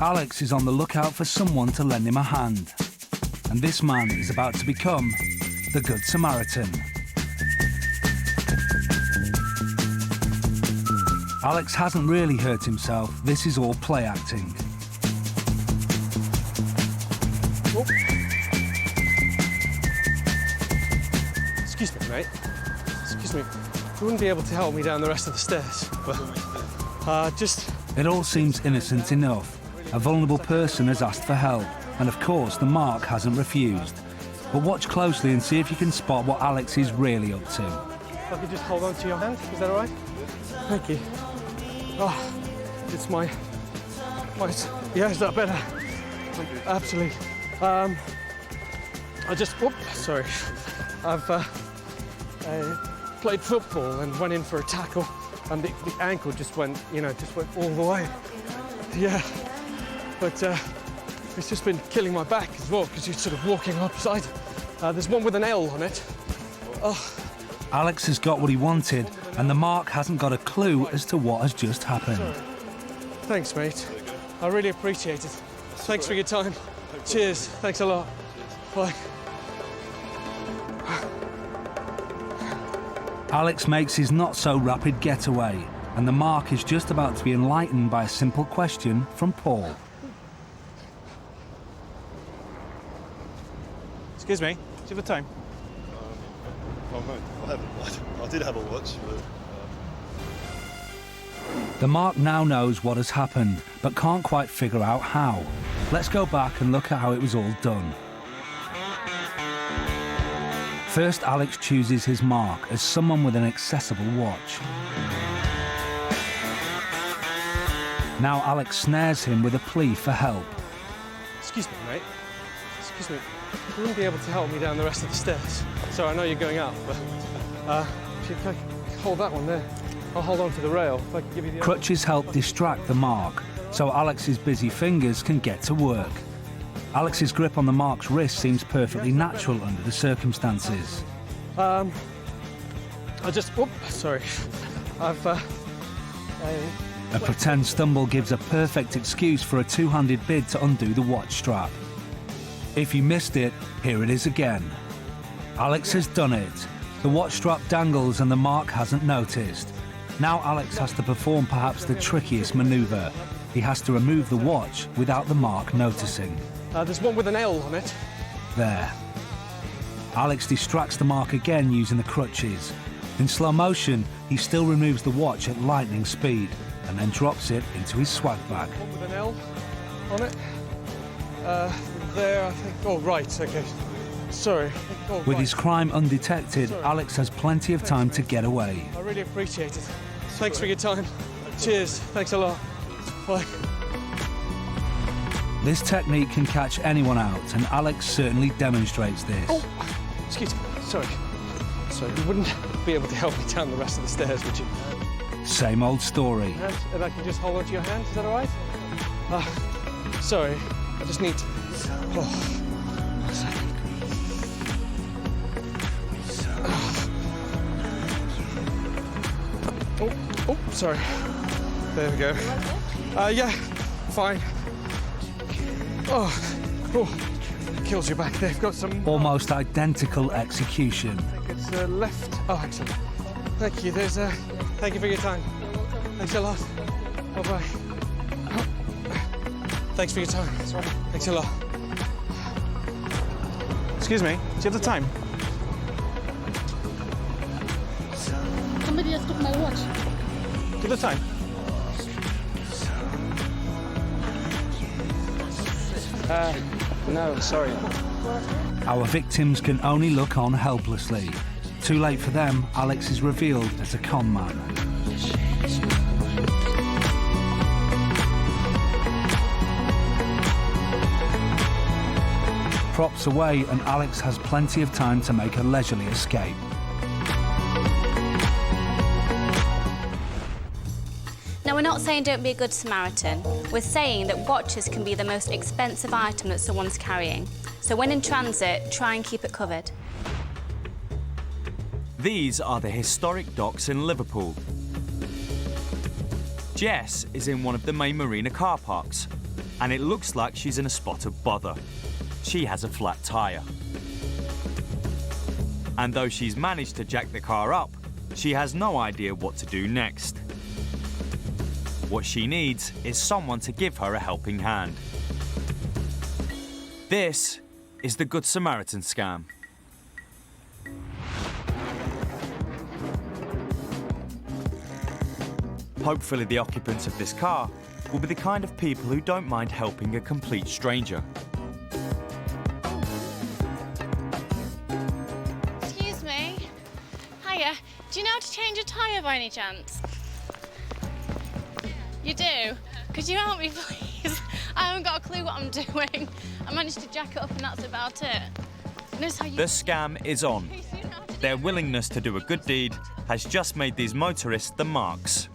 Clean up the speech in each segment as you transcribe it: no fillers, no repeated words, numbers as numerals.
Alex is on the lookout for someone to lend him a hand. And this man is about to become the Good Samaritan. Alex hasn't really hurt himself. This is all play acting. Oh. Excuse me, mate. Excuse me. You wouldn't be able to help me down the rest of the stairs, but just... It all seems innocent enough. A vulnerable person has asked for help, and of course the mark hasn't refused. But watch closely and see if you can spot what Alex is really up to. If I could just hold on to your hand, is that all right? Thank you. Oh, it's my... Yeah, is that better? Absolutely. I just... Whoop, sorry. I've played football and went in for a tackle, and the ankle just went, just went all the way. Yeah, but it's just been killing my back as well, because you're sort of walking upside. There's one with an L on it. Oh. Alex has got what he wanted, and the mark hasn't got a clue as to what has just happened. Sorry. Thanks, mate. I really appreciate it. Thanks for your time. Cheers. Thanks a lot. Bye. Alex makes his not-so-rapid getaway, and the mark is just about to be enlightened by a simple question from Paul. Excuse me, do you have a time? Oh no, I did have a watch, but... The mark now knows what has happened, but can't quite figure out how. Let's go back and look at how it was all done. First, Alex chooses his mark as someone with an accessible watch. Now Alex snares him with a plea for help. Excuse me, mate. Excuse me. You wouldn't be able to help me down the rest of the stairs. Sorry, I know you're going up, but if you can hold that one there. I'll hold on to the rail. If I can give you the Crutches help distract the mark, so Alex's busy fingers can get to work. Alex's grip on the mark's wrist seems perfectly natural under the circumstances. I just... Whoop, sorry. I've... A pretend stumble gives a perfect excuse for a two-handed bid to undo the watch strap. If you missed it, here it is again. Alex has done it. The watch strap dangles and the mark hasn't noticed. Now Alex has to perform perhaps the trickiest manoeuvre. He has to remove the watch without the mark noticing. There's one with an L on it. There. Alex distracts the mark again using the crutches. In slow motion, he still removes the watch at lightning speed and then drops it into his swag bag. One with an L on it. There, I think. Oh, right, okay. Sorry. Oh, With his crime undetected, Alex has plenty of time to get away. I really appreciate it. Thanks for your time. Cheers. Thanks a lot. Bye. This technique can catch anyone out, and Alex certainly demonstrates this. Oh, excuse me. Sorry. Sorry, you wouldn't be able to help me down the rest of the stairs, would you? Same old story. And I can just hold on to your hand, is that all right? Sorry, I just need to... Oh. Oh, sorry. There we go. Yeah, fine. Oh, kills your back. They've got some... Almost identical execution. I think it's left. Oh, excellent. Thank you. There's Thank you for your time. Thanks a lot. Bye-bye. Thanks for your time. Thanks a lot. Excuse me, do you have the time? Somebody has took my watch. Do you have the time? No, sorry. Our victims can only look on helplessly. Too late for them, Alex is revealed as a con man. Props away, and Alex has plenty of time to make a leisurely escape. Now, we're not saying don't be a good Samaritan. We're saying that watches can be the most expensive item that someone's carrying. So when in transit, try and keep it covered. These are the historic docks in Liverpool. Jess is in one of the main marina car parks, and it looks like she's in a spot of bother. She has a flat tyre. And though she's managed to jack the car up, she has no idea what to do next. What she needs is someone to give her a helping hand. This is the Good Samaritan scam. Hopefully the occupants of this car will be the kind of people who don't mind helping a complete stranger. Excuse me. Hiya. Do you know how to change a tyre by any chance? You do? Could you help me, please? I haven't got a clue what I'm doing. I managed to jack it up and that's about it. Notice how you... The scam is on. Their willingness to do a good deed has just made these motorists the marks.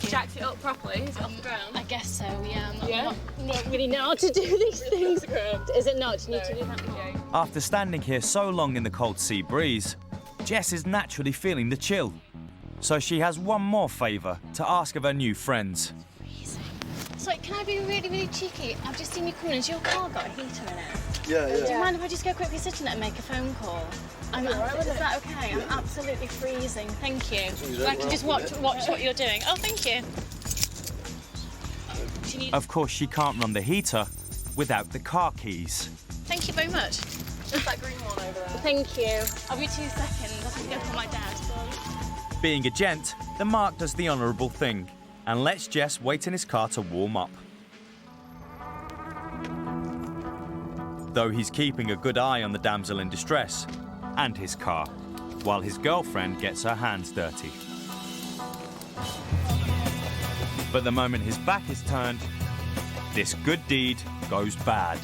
Jacked it up properly? Is it off the ground? I guess so, yeah. I'm not really know how to do these things. Is it not? Do you need to do that? After standing here so long in the cold sea breeze, Jess is naturally feeling the chill. So she has one more favour to ask of her new friends. Sorry, can I be really, really cheeky? I've just seen you coming. Has your car got a heater in it? Yeah, yeah. Do you mind if I just go quickly sit in it and make a phone call? Is that okay? I'm absolutely freezing. Thank you. So I can just watch what you're doing. Oh, thank you. Of course, she can't run the heater without the car keys. Thank you very much. Just that green one over there. Thank you. I'll be 2 seconds. I have to go for my dad. Being a gent, the Mark does the honourable thing and lets Jess wait in his car to warm up. Though he's keeping a good eye on the damsel in distress and his car, while his girlfriend gets her hands dirty. But the moment his back is turned, this good deed goes bad.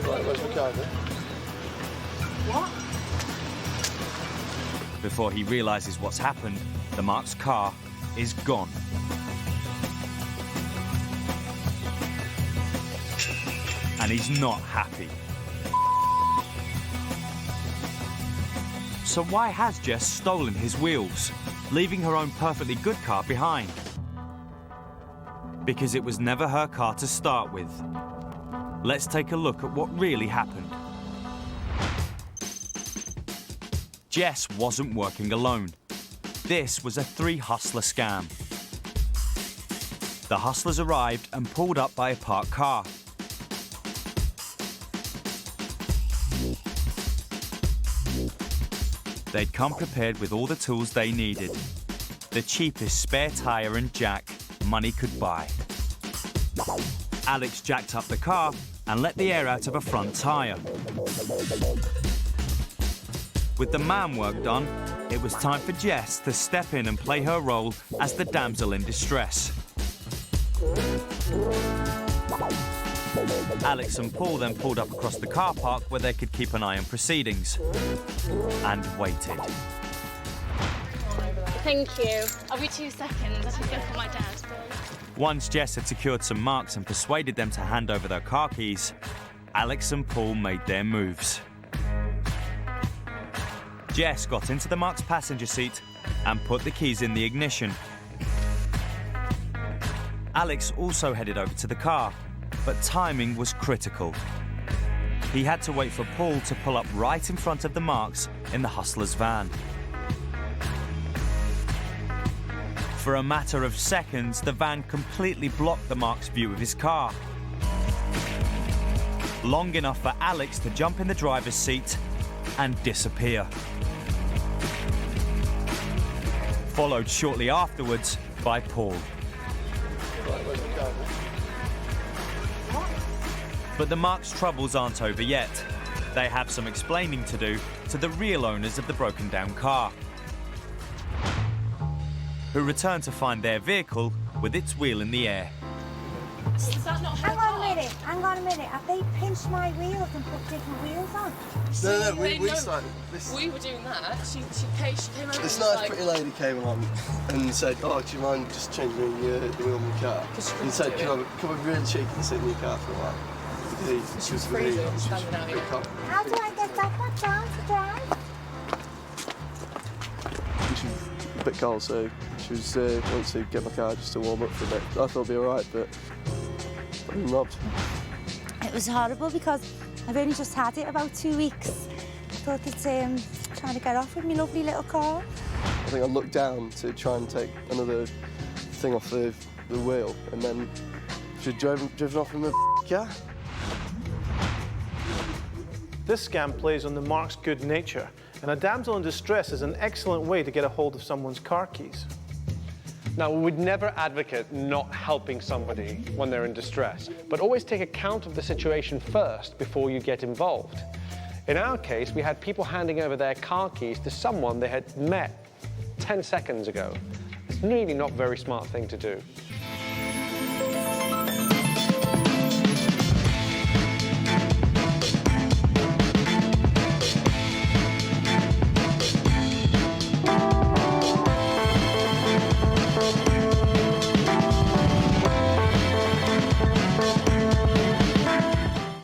Right, where's my car, then? Before he realises what's happened, the Mark's car is gone. And he's not happy. So why has Jess stolen his wheels, leaving her own perfectly good car behind? Because it was never her car to start with. Let's take a look at what really happened. Jess wasn't working alone. This was a 3-hustler scam. The hustlers arrived and pulled up by a parked car. They'd come prepared with all the tools they needed. The cheapest spare tyre and jack money could buy. Alex jacked up the car and let the air out of a front tyre. With the man work done, it was time for Jess to step in and play her role as the damsel in distress. Alex and Paul then pulled up across the car park where they could keep an eye on proceedings, and waited. Thank you. I'll be 2 seconds. I have to go for my dad. Once Jess had secured some marks and persuaded them to hand over their car keys, Alex and Paul made their moves. Jess got into the Mark's passenger seat and put the keys in the ignition. Alex also headed over to the car, but timing was critical. He had to wait for Paul to pull up right in front of the Marks in the hustler's van. For a matter of seconds, the van completely blocked the Mark's view of his car. Long enough for Alex to jump in the driver's seat and disappear. Followed shortly afterwards by Paul. But the Mark's troubles aren't over yet. They have some explaining to do to the real owners of the broken down car, who return to find their vehicle with its wheel in the air. Is that not her Hang on a minute. Have they pinched my wheels and put different wheels on? No, we started. We were doing that. She came over. This nice pretty lady came along and said, "Oh, do you mind just changing the wheel of my car?" And said, "Can I be really cheeky and sit in your car for a while?" She was freezing, standing out here. How do I get back my car to drive? bit cold, so she was wanting to get my car just to warm up for a bit. I thought it'd be all right, but I've been robbed. It was horrible because I've only just had it about 2 weeks. I thought that trying to get off with my lovely little car. I think I looked down to try and take another thing off the wheel, and then she had driven off in the car. This scam plays on the mark's good nature, and a damsel in distress is an excellent way to get a hold of someone's car keys. Now, we would never advocate not helping somebody when they're in distress, but always take account of the situation first before you get involved. In our case, we had people handing over their car keys to someone they had met 10 seconds ago. It's really not a very smart thing to do.